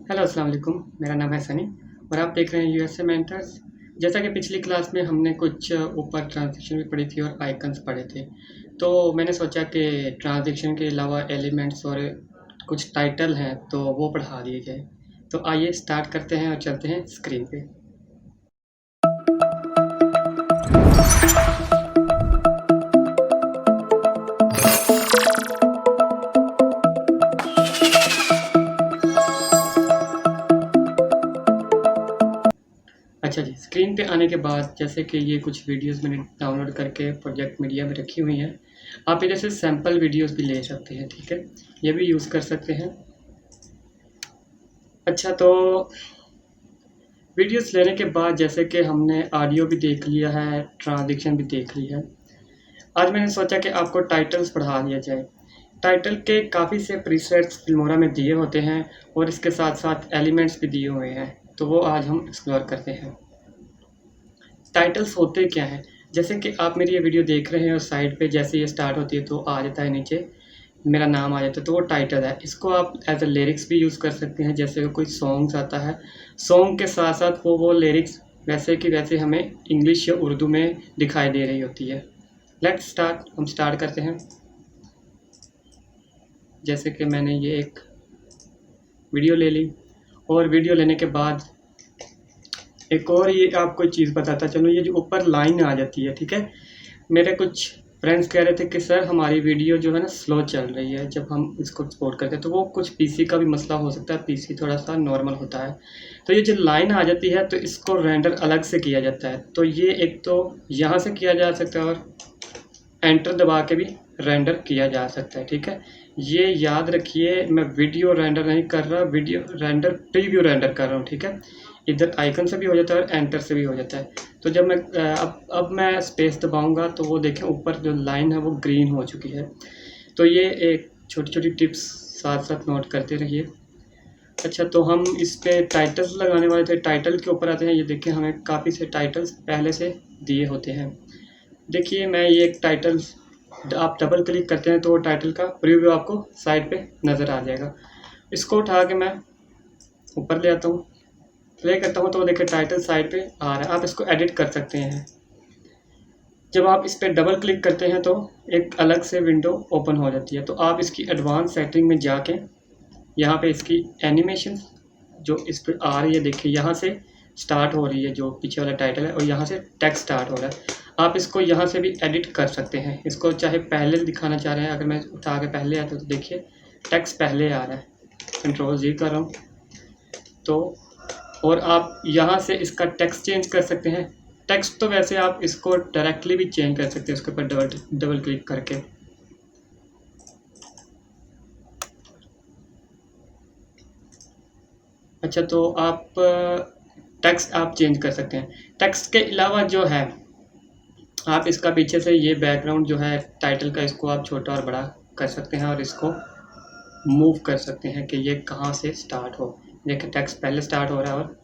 Hello अस्सलाम वालेकुम। मेरा नाम है सनी और आप देख रहे हैं यूएसए मेंटर्स। जैसा कि पिछली क्लास में हमने कुछ ऊपर ट्रांज़ैक्शन भी पढ़ी थी और आइकन्स पढ़े थे, तो मैंने सोचा कि ट्रांज़ैक्शन के अलावा एलिमेंट्स और कुछ टाइटल हैं तो वो पढ़ा दिए जाए। तो आइए स्टार्ट करते हैं और चलते हैं स्क्रीन पे। अच्छा जी, स्क्रीन पे आने के बाद जैसे कि ये कुछ वीडियोस मैंने डाउनलोड करके प्रोजेक्ट मीडिया में रखी हुई हैं। आप इधर से सैंपल वीडियोस भी ले सकते हैं, ठीक है? ये भी यूज़ कर सकते हैं। अच्छा, तो वीडियोस लेने के बाद जैसे कि हमने ऑडियो भी देख लिया है, ट्रांज़ैक्शन भी देख ली है। आज मैंने सोचा कि आपको टाइटल्स पढ़ा दिया जाए। टाइटल के काफ़ी से प्रीसेट्स फिल्मोरा में दिए होते हैं और इसके साथ-साथ एलिमेंट्स भी दिए हुए हैं, तो वो आज हम एक्सप्लोर करते हैं। टाइटल्स होते क्या हैं? जैसे कि आप मेरी ये वीडियो देख रहे हैं और साइड पे जैसे ये स्टार्ट होती है तो आ जाता है नीचे मेरा नाम आ जाता है, तो वो टाइटल है। इसको आप एज अ लिरिक्स भी यूज़ कर सकते हैं। जैसे कोई सॉन्ग्स आता है, सॉन्ग के साथ साथ वो लिरिक्स वैसे कि वैसे हमें इंग्लिश या उर्दू में दिखाई दे रही होती है। Let's start. हम स्टार्ट करते हैं। जैसे कि मैंने ये एक वीडियो ले ली और वीडियो लेने के बाद एक और ये आपको चीज़ बताता चलूँ, ये जो ऊपर लाइन आ जाती है, ठीक है? मेरे कुछ फ्रेंड्स कह रहे थे कि सर हमारी वीडियो जो है ना स्लो चल रही है जब हम इसको एक्सपोर्ट करते हैं, तो वो कुछ पीसी का भी मसला हो सकता है। पीसी थोड़ा सा नॉर्मल होता है, तो ये जो लाइन आ जाती है तो इसको रेंडर अलग से किया जाता है। तो ये एक तो यहाँ से किया जा सकता है और एंटर दबा के भी रेंडर किया जा सकता है, ठीक है? ये याद रखिए, मैं वीडियो रेंडर नहीं कर रहा, वीडियो रेंडर प्रीव्यू रेंडर कर रहा हूँ, ठीक है? इधर आइकन से भी हो जाता है और एंटर से भी हो जाता है। तो जब मैं अब मैं स्पेस दबाऊंगा तो वो देखें ऊपर जो लाइन है वो ग्रीन हो चुकी है। तो ये एक छोटी छोटी टिप्स साथ साथ नोट करते रहिए। अच्छा, तो हम इस पे टाइटल्स लगाने वाले थे। टाइटल के ऊपर आते हैं। ये देखिए हमें काफ़ी से टाइटल्स पहले से दिए होते हैं। देखिए मैं ये एक टाइटल, आप डबल क्लिक करते हैं तो वो टाइटल का प्रीव्यू आपको साइड पे नज़र आ जाएगा। इसको उठा के मैं ऊपर ले आता हूँ, प्ले करता हूँ, तो वो देखिए टाइटल साइड पे आ रहा है। आप इसको एडिट कर सकते हैं। जब आप इस पर डबल क्लिक करते हैं तो एक अलग से विंडो ओपन हो जाती है। तो आप इसकी एडवांस सेटिंग में जाके यहाँ पे इसकी एनिमेशन जो इस पर आ रही है, देखिए यहाँ से स्टार्ट हो रही है जो पीछे वाला टाइटल है और यहाँ से टेक्स्ट स्टार्ट हो रहा है। आप इसको यहाँ से भी एडिट कर सकते हैं। इसको चाहे पहले दिखाना चाह रहे हैं, अगर मैं उठा के पहले आता हूँ तो देखिए टेक्स्ट पहले आ रहा है। कंट्रोल जी कर रहा हूँ तो, और आप यहाँ से इसका टेक्स्ट चेंज कर सकते हैं। टेक्स्ट तो वैसे आप इसको डायरेक्टली भी चेंज कर सकते हैं उसके ऊपर डबल डबल क्लिक करके। अच्छा, तो आप टेक्स्ट आप चेंज कर सकते हैं। टेक्स्ट के अलावा जो है आप इसका पीछे से ये बैकग्राउंड जो है टाइटल का, इसको आप छोटा और बड़ा कर सकते हैं और इसको मूव कर सकते हैं कि ये कहाँ से स्टार्ट हो। देखिए टेक्स्ट पहले स्टार्ट हो रहा है और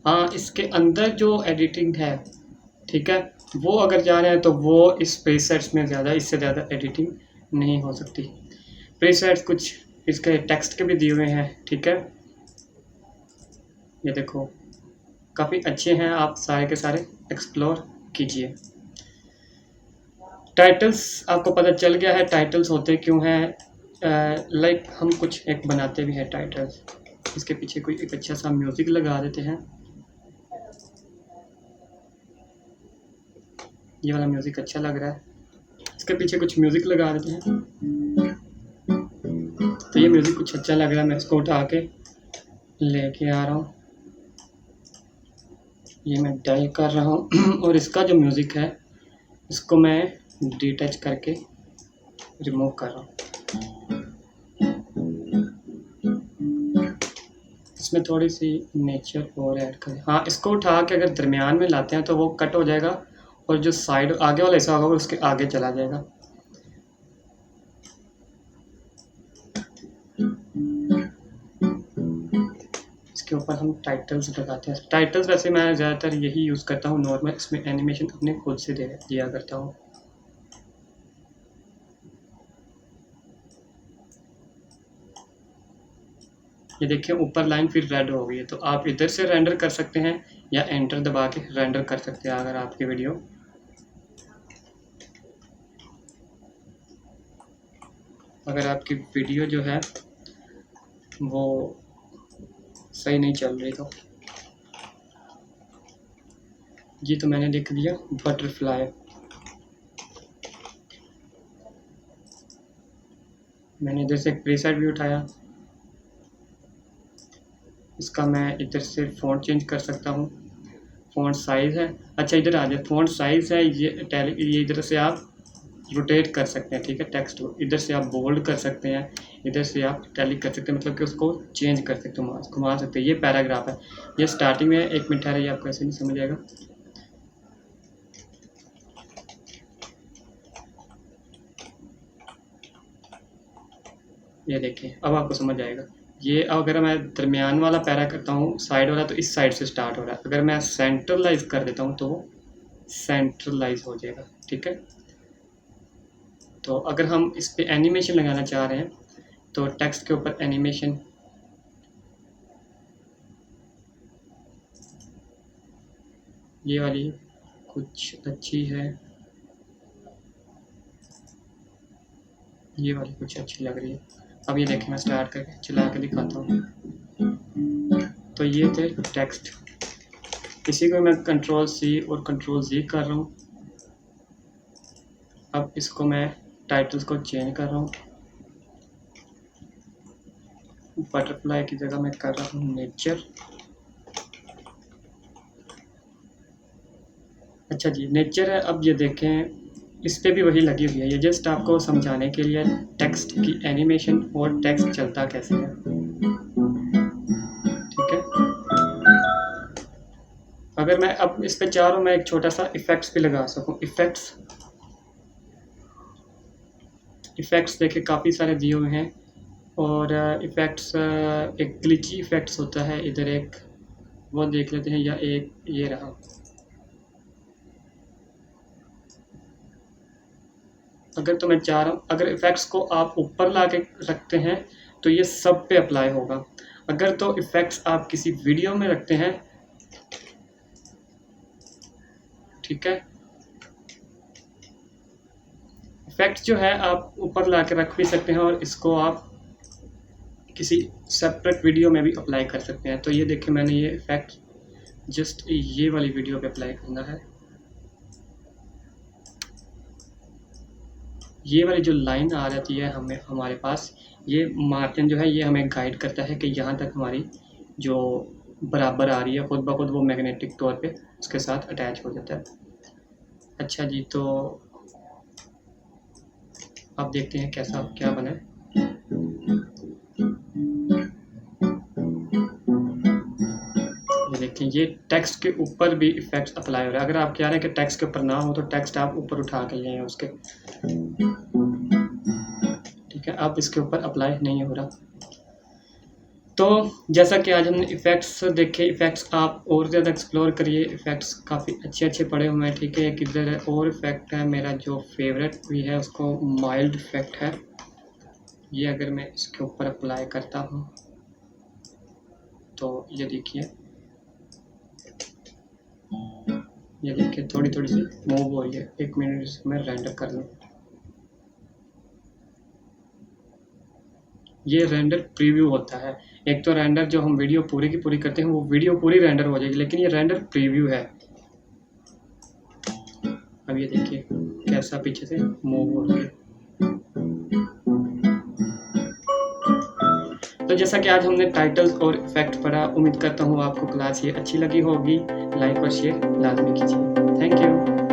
हाँ, इसके अंदर जो एडिटिंग है, ठीक है, वो अगर जा रहे हैं तो वो इस प्रीसेट्स में ज़्यादा, इससे ज़्यादा एडिटिंग नहीं हो सकती। प्रीसेट्स कुछ इसके टेक्स्ट के भी दिए हुए हैं, ठीक है? ये देखो काफ़ी अच्छे हैं, आप सारे के सारे एक्सप्लोर कीजिए। टाइटल्स आपको पता चल गया है टाइटल्स होते क्यों हैं। लाइक हम कुछ एक बनाते भी हैं टाइटल्स। इसके पीछे कोई एक अच्छा सा म्यूज़िक लगा देते हैं। ये वाला म्यूज़िक अच्छा लग रहा है, इसके पीछे कुछ म्यूज़िक लगा देते हैं। तो ये म्यूज़िक कुछ अच्छा लग रहा है, मैं इसको उठा के लेके आ रहा हूँ। ये मैं डल कर रहा हूँ और इसका जो म्यूज़िक है इसको मैं डिटच करके रिमूव कर रहा हूँ। इसमें थोड़ी सी नेचर और ऐड करें। हाँ, इसको उठा के अगर दरमियान में लाते हैं तो वो कट हो जाएगा और जो साइड आगे वाला हिस्सा होगा उसके आगे चला जाएगा। इसके ऊपर हम टाइटल्स लगाते हैं। टाइटल्स वैसे मैं ज़्यादातर यही यूज़ करता हूँ नॉर्मल, इसमें एनिमेशन अपने खुद से दिया करता हूँ। ये देखिए ऊपर लाइन फिर रेड हो गई है। तो आप इधर से रेंडर कर सकते हैं या एंटर दबा के रेंडर कर सकते हैं अगर आपकी वीडियो जो है वो सही नहीं चल रही। तो जी तो मैंने लिख दिया बटरफ्लाई। मैंने इधर से एक प्रीसेट भी उठाया, इसका मैं इधर से फ़ॉन्ट चेंज कर सकता हूँ। फ़ॉन्ट साइज़ है, अच्छा इधर आ जाए, फ़ॉन्ट साइज़ है ये इधर से आप रोटेट कर सकते हैं, ठीक है। टेक्स्ट को इधर से आप बोल्ड कर सकते हैं, इधर से आप इटैलिक कर सकते हैं, मतलब कि उसको चेंज कर सकते हैं, घुमा सकते हैं। ये पैराग्राफ है, ये स्टार्टिंग में 1 मिनट है, ये आपको ऐसे नहीं समझ आएगा। ये देखिए अब आपको समझ आएगा। ये अगर मैं दरमियान वाला पैरा करता हूँ साइड वाला, तो इस साइड से स्टार्ट हो रहा है। अगर मैं सेंट्रलाइज कर देता हूँ तो वो सेंट्रलाइज हो जाएगा, ठीक है। तो अगर हम इस पे एनिमेशन लगाना चाह रहे हैं तो टेक्स्ट के ऊपर एनिमेशन, ये वाली कुछ अच्छी है, ये वाली कुछ अच्छी लग रही है। अब ये देखिए मैं स्टार्ट करके चला के दिखाता हूँ। तो ये थे टेक्स्ट, इसी को मैं Ctrl+C और Ctrl+Z कर रहा हूँ। अब इसको मैं टाइटल्स को चेंज कर रहा हूँ, बटरफ्लाई की जगह मैं कर रहा हूँ नेचर। अच्छा जी नेचर है। अब ये देखें इस पे भी वही लगी हुई है, ये जस्ट आपको समझाने के लिए टेक्स्ट की एनिमेशन और टेक्स्ट चलता कैसे है, ठीक है। अगर मैं अब इस पे चाह रहा हूँ मैं एक छोटा सा इफेक्ट्स भी लगा सकूँ। इफेक्ट्स देखिए काफ़ी सारे दिए हुए हैं, और इफेक्ट्स एक ग्लिची इफेक्ट्स होता है, इधर एक वो देख लेते हैं, या एक ये रहा। अगर तो मैं चाह रहा हूँ, अगर इफ़ेक्ट्स को आप ऊपर ला के रखते हैं तो ये सब पे अप्लाई होगा। अगर तो इफ़ेक्ट्स आप किसी वीडियो में रखते हैं, ठीक है, इफ़ेक्ट्स जो है आप ऊपर ला के रख भी सकते हैं और इसको आप किसी सेपरेट वीडियो में भी अप्लाई कर सकते हैं। तो ये देखिए मैंने ये इफ़ेक्ट जस्ट ये वाली वीडियो पे अप्लाई करना है। ये वाली जो लाइन आ जाती है हमारे पास, ये मार्जिन जो है ये हमें गाइड करता है कि यहाँ तक हमारी जो बराबर आ रही है, खुद ब खुद वो मैग्नेटिक तौर पे उसके साथ अटैच हो जाता है। अच्छा जी तो आप देखते हैं कैसा क्या बना है। ये देखें ये टेक्स्ट के ऊपर भी इफेक्ट्स अप्लाई हो रहा है। अगर आप कह रहे हैं कि टेक्स्ट के ऊपर ना हो तो टेक्स्ट आप ऊपर उठा के ले आए उसके, ठीक है, अब इसके ऊपर अप्लाई नहीं हो रहा। तो जैसा कि आज हमने इफ़ेक्ट्स देखे, इफ़ेक्ट्स आप और ज़्यादा एक्सप्लोर करिए, इफ़ेक्ट्स काफ़ी अच्छे पड़े हुए हैं, ठीक है। किधर है और इफ़ेक्ट है मेरा जो फेवरेट भी है, उसको माइल्ड इफ़ेक्ट है। ये अगर मैं इसके ऊपर अप्लाई करता हूँ तो ये देखिए थोड़ी सी मूव हो रही है। 1 मिनट इसको मैं रेंडर कर लूँ। ये रेंडर प्रीव्यू होता है। एक तो रेंडर जो हम वीडियो पूरी की पूरी करते हैं वो वीडियो पूरी रेंडर हो जाएगी, लेकिन ये रेंडर प्रीव्यू है। अब ये देखिए कैसा पीछे से मूव हो रही है। तो जैसा कि आज हमने टाइटल्स और इफेक्ट पढ़ा, उम्मीद करता हूँ आपको क्लास ये अच्छी लगी होगी। लाइक और शेयर लाजमी कीजिए। Thank you.